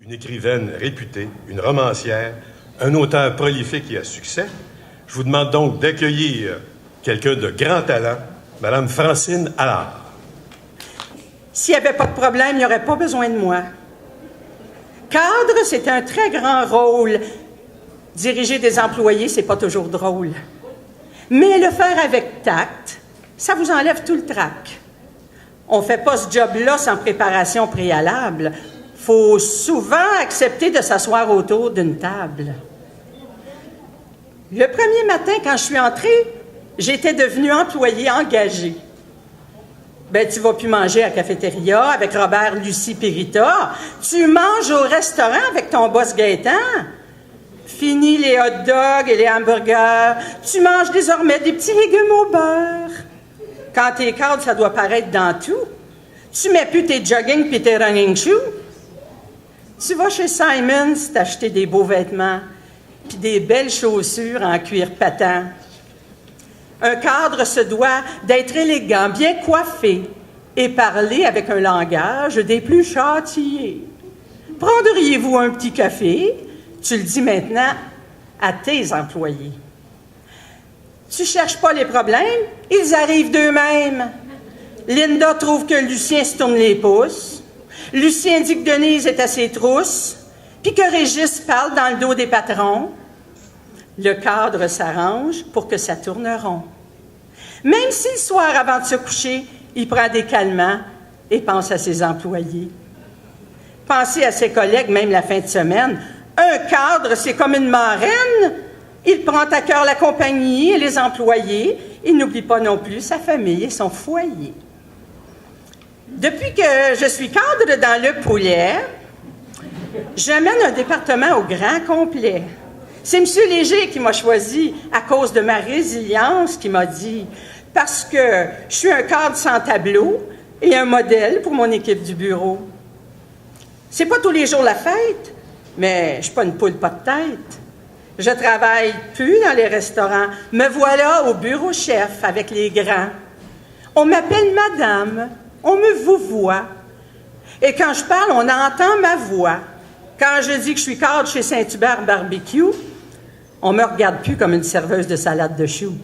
une écrivaine réputée, une romancière, un auteur prolifique et à succès. Je vous demande donc d'accueillir quelqu'un de grand talent, Madame Francine Allard. S'il n'y avait pas de problème, il n'y aurait pas besoin de moi. Cadre, c'est un très grand rôle. Diriger des employés, c'est pas toujours drôle. Mais le faire avec tact, ça vous enlève tout le trac. On fait pas ce job-là sans préparation préalable. Faut souvent accepter de s'asseoir autour d'une table. Le premier matin, quand je suis entrée, j'étais devenue employée engagée. Ben, tu vas plus manger à la cafétéria avec Robert, Lucie, Périta. Tu manges au restaurant avec ton boss Gaétan. Fini les hot dogs et les hamburgers. Tu manges désormais des petits légumes au beurre. Quand t'es cadre, ça doit paraître dans tout. Tu mets plus tes jogging puis tes running shoes. Tu vas chez Simons t'acheter des beaux vêtements puis des belles chaussures en cuir patent. Un cadre se doit d'être élégant, bien coiffé et parler avec un langage des plus châtiés. Prendriez-vous un petit café? Tu le dis maintenant à tes employés. Tu cherches pas les problèmes, ils arrivent d'eux-mêmes. Linda trouve que Lucien se tourne les pouces. Lucien dit que Denise est à ses trousses, puis que Régis parle dans le dos des patrons. Le cadre s'arrange pour que ça tourne rond. Même si le soir, avant de se coucher, il prend des calmants et pense à ses employés. Penser à ses collègues, même la fin de semaine. Un cadre, c'est comme une marraine. Il prend à cœur la compagnie et les employés. Il n'oublie pas non plus sa famille et son foyer. Depuis que je suis cadre dans le poulet, je mène un département au grand complet. C'est M. Léger qui m'a choisi à cause de ma résilience, qui m'a dit « Parce que je suis un cadre sans tableau et un modèle pour mon équipe du bureau. » C'est pas tous les jours la fête, mais je suis pas une poule pas de tête. Je travaille plus dans les restaurants. Me voilà au bureau chef avec les grands. On m'appelle madame, on me vouvoie. Et quand je parle, on entend ma voix. Quand je dis que je suis cadre chez Saint-Hubert Barbecue, on me regarde plus comme une serveuse de salade de choux.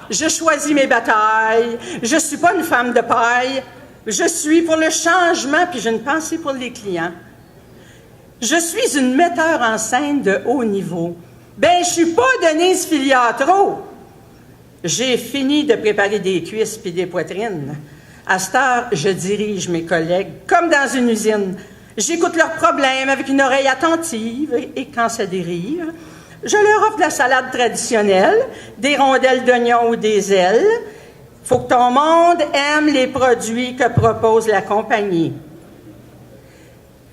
Je choisis mes batailles. Je suis pas une femme de paille. Je suis pour le changement, puis j'ai une pensée pour les clients. Je suis une metteur en scène de haut niveau. Ben, je suis pas Denise Filiatro. J'ai fini de préparer des cuisses puis des poitrines. À cette heure, je dirige mes collègues comme dans une usine. J'écoute leurs problèmes avec une oreille attentive et quand ça dérive, je leur offre de la salade traditionnelle, des rondelles d'oignons ou des ailes. Faut que ton monde aime les produits que propose la compagnie.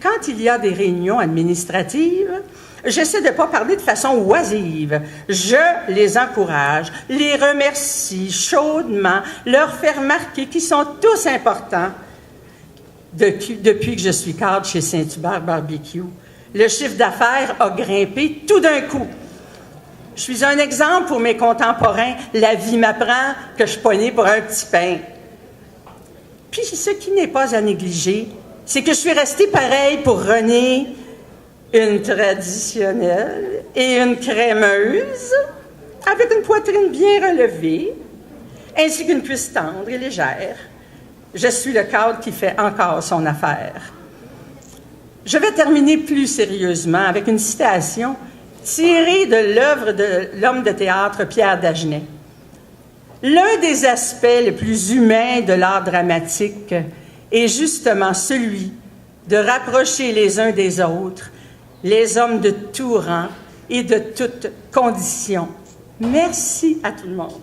Quand il y a des réunions administratives, j'essaie de ne pas parler de façon oisive. Je les encourage, les remercie chaudement, leur fais remarquer qu'ils sont tous importants. Depuis que je suis cadre chez Saint-Hubert Barbecue, le chiffre d'affaires a grimpé tout d'un coup. Je suis un exemple pour mes contemporains. La vie m'apprend que je suis pas née pour un petit pain. Puis ce qui n'est pas à négliger, c'est que je suis restée pareil pour René, une traditionnelle et une crémeuse, avec une poitrine bien relevée, ainsi qu'une cuisse tendre et légère. Je suis le cadre qui fait encore son affaire. Je vais terminer plus sérieusement avec une citation tirée de l'œuvre de l'homme de théâtre Pierre Dagenet. L'un des aspects les plus humains de l'art dramatique est justement celui de rapprocher les uns des autres les hommes de tout rang et de toutes conditions. Merci à tout le monde.